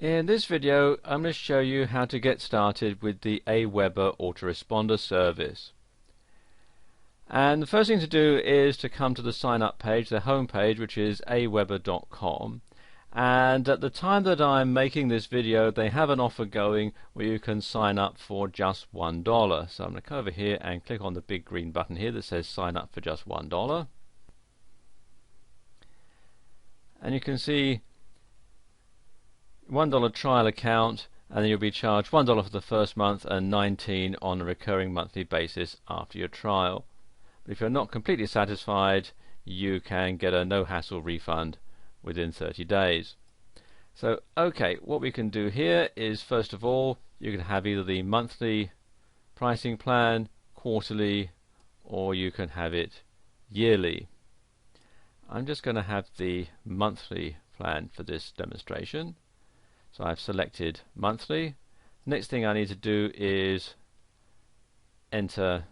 In this video, I'm going to show you how to get started with the Aweber autoresponder service. And the first thing to do is to come to the sign up page, the home page, which is aweber.com. And at the time that I'm making this video, they have an offer going where you can sign up for just $1. So I'm going to come over here and click on the big green button here that says sign up for just $1. And you can see $1 trial account, and then you'll be charged $1 for the first month and $19 on a recurring monthly basis after your trial. But if you're not completely satisfied, you can get a no hassle refund within 30 days. So okay, what we can do here is, first of all, you can have either the monthly pricing plan, quarterly, or you can have it yearly. I'm just going to have the monthly plan for this demonstration. So I've selected monthly. Next thing I need to do is enter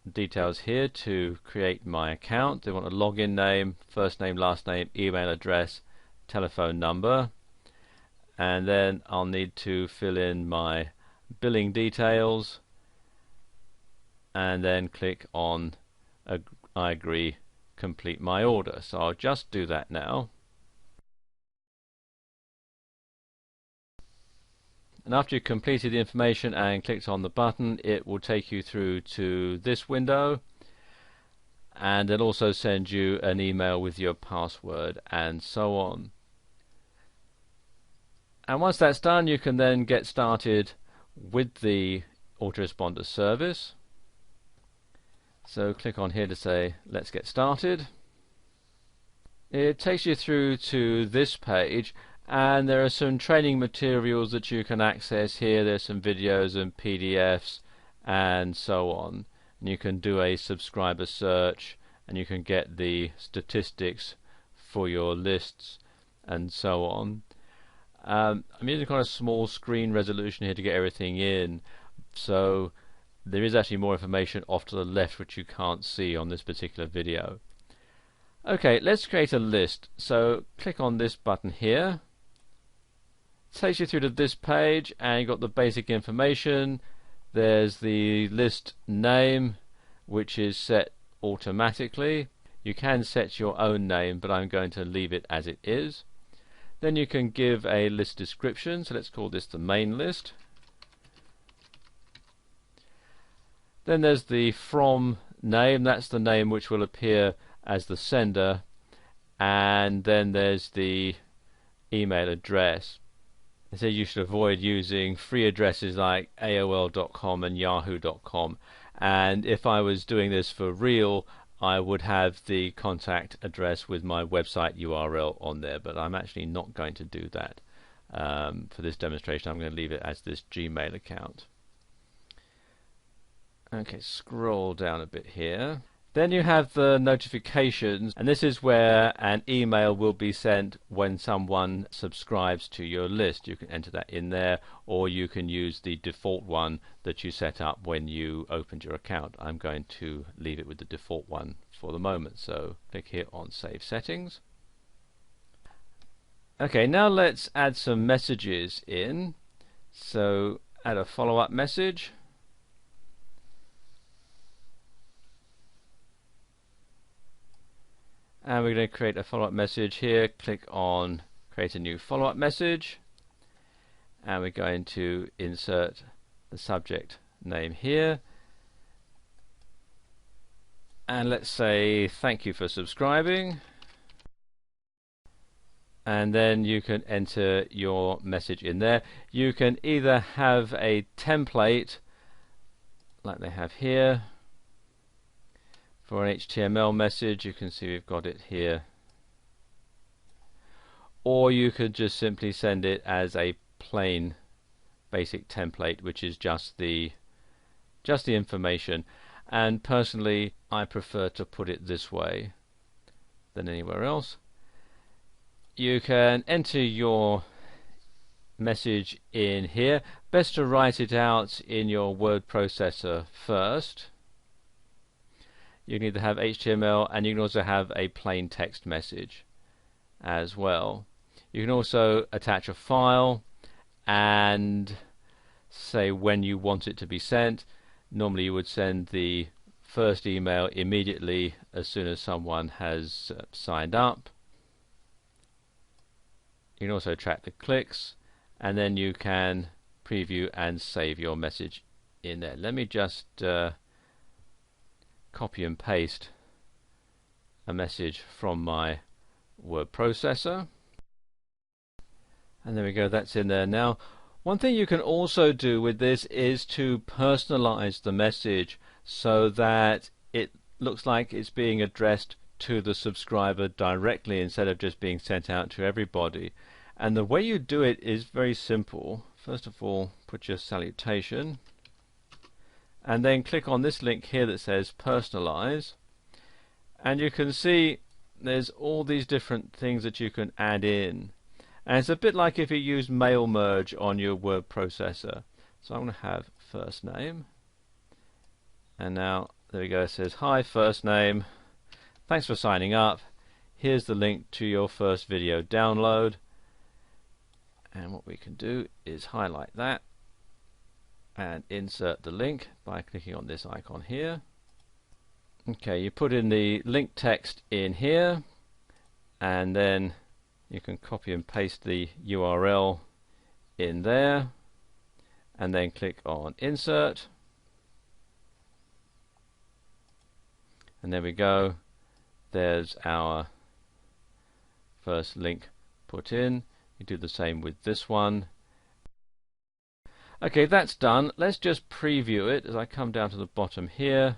details here to create my account. They want a login name, first name, last name, email address, telephone number, and then I'll need to fill in my billing details and then click on I agree, complete my order. So I'll just do that now. And after you've completed the information and clicked on the button, it will take you through to this window, and it'll also send you an email with your password and so on. And once that's done, you can then get started with the autoresponder service. So click on here to say let's get started. It takes you through to this page, and there are some training materials that you can access here. There's some videos and PDFs and so on. And you can do a subscriber search, and you can get the statistics for your lists and so on. I'm using kind of small screen resolution here to get everything in, so there is actually more information off to the left which you can't see on this particular video. Okay, let's create a list. So click on this button here. Takes you through to this page, and you've got the basic information. There's the list name, which is set automatically. You can set your own name, but I'm going to leave it as it is. Then you can give a list description, so let's call this the main list. Then there's the from name, that's the name which will appear as the sender, and then there's the email address. So you should avoid using free addresses like AOL.com and Yahoo.com, and if I was doing this for real, I would have the contact address with my website URL on there, but I'm actually not going to do that for this demonstration. I'm going to leave it as this Gmail account. Okay, scroll down a bit here. Then you have the notifications, and this is where an email will be sent when someone subscribes to your list. You can enter that in there, or you can use the default one that you set up when you opened your account. I'm going to leave it with the default one for the moment, so click here on Save Settings. Okay, now let's add some messages in. So add a follow-up message. And we're going to create a follow-up message here. Click on create a new follow-up message, and we're going to insert the subject name here, and let's say thank you for subscribing, and then you can enter your message in there. You can either have a template like they have here for an HTML message. You can see we've got it here, or you could just simply send it as a plain basic template, which is just the information. And personally, I prefer to put it this way than anywhere else. You can enter your message in here. Best to write it out in your word processor first. You can either have HTML, and you can also have a plain text message as well. You can also attach a file, and say when you want it to be sent. Normally you would send the first email immediately as soon as someone has signed up. You can also track the clicks, and then you can preview and save your message in there. Let me just copy and paste a message from my word processor, and there we go, that's in there now. One thing you can also do with this is to personalize the message so that it looks like it's being addressed to the subscriber directly instead of just being sent out to everybody. And the way you do it is very simple. First of all, put your salutation and then click on this link here that says personalize, and you can see there's all these different things that you can add in, and it's a bit like if you use mail merge on your word processor. So I'm going to have first name, and now there we go, it says hi first name, thanks for signing up, here's the link to your first video download. And what we can do is highlight that and insert the link by clicking on this icon here. Okay, you put in the link text in here, and then you can copy and paste the URL in there, and then click on insert, and there we go, there's our first link put in. You do the same with this one. Okay, that's done. Let's just preview it. As I come down to the bottom here,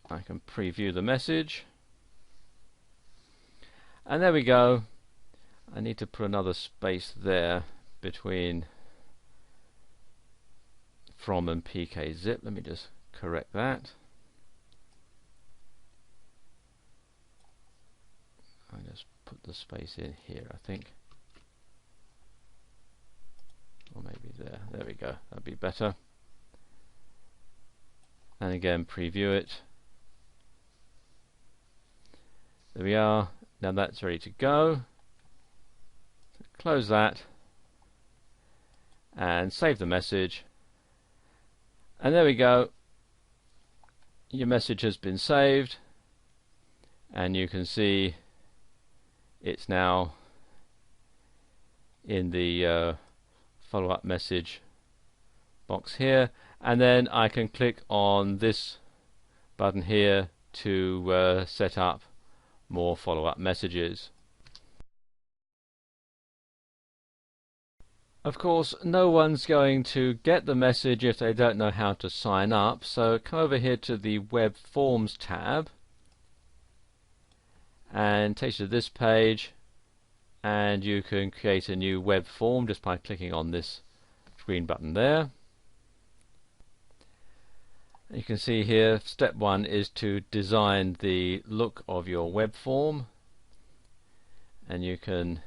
I can preview the message, and there we go. I need to put another space there between from and pkzip. Let me just correct that. I just put the space in here, I think, or maybe there we go, that'd be better. And again, preview it. There we are. Now that's ready to go. Close that and save the message, and there we go, your message has been saved, and you can see it's now in the follow-up message box here, and then I can click on this button here to set up more follow-up messages. Of course, no one's going to get the message if they don't know how to sign up, so come over here to the Web Forms tab and takes you to this page, and you can create a new web form just by clicking on this green button there. You can see here step one is to design the look of your web form, and you can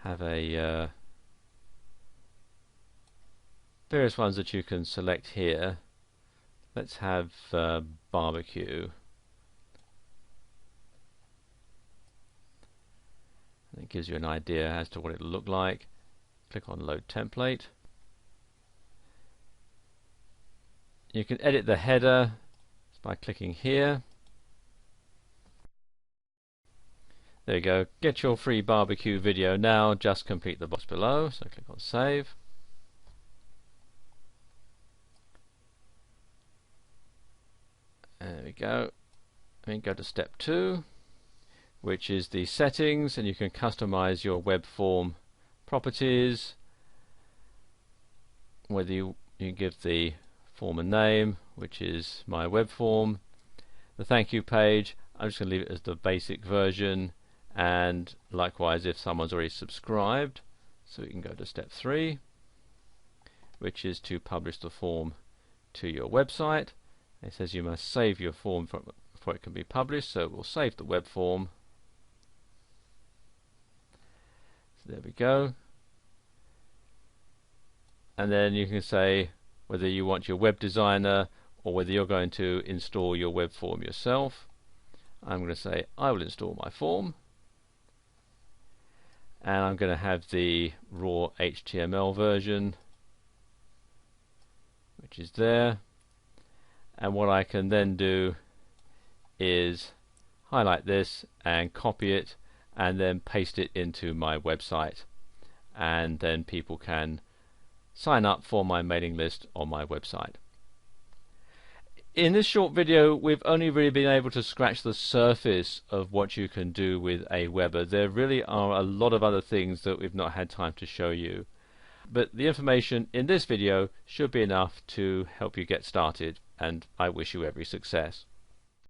have a various ones that you can select here. Let's have barbecue. It gives you an idea as to what it will look like. Click on load template. You can edit the header by clicking here. There you go, get your free barbecue video now, just complete the box below, so click on save. There we go. And go to step 2, which is the settings, and you can customize your web form properties, whether you give the form a name, which is my web form. The thank you page, I'm just going to leave it as the basic version, and likewise if someone's already subscribed. So we can go to step 3, which is to publish the form to your website. It says you must save your form before it can be published, so we'll save the web form. So there we go. And then you can say whether you want your web designer or whether you're going to install your web form yourself. I'm going to say I will install my form. and I'm going to have the raw HTML version, which is there. And what I can then do is highlight this and copy it and then paste it into my website, and then people can sign up for my mailing list on my website. In this short video, we've only really been able to scratch the surface of what you can do with Aweber. There really are a lot of other things that we've not had time to show you, but the information in this video should be enough to help you get started, and I wish you every success.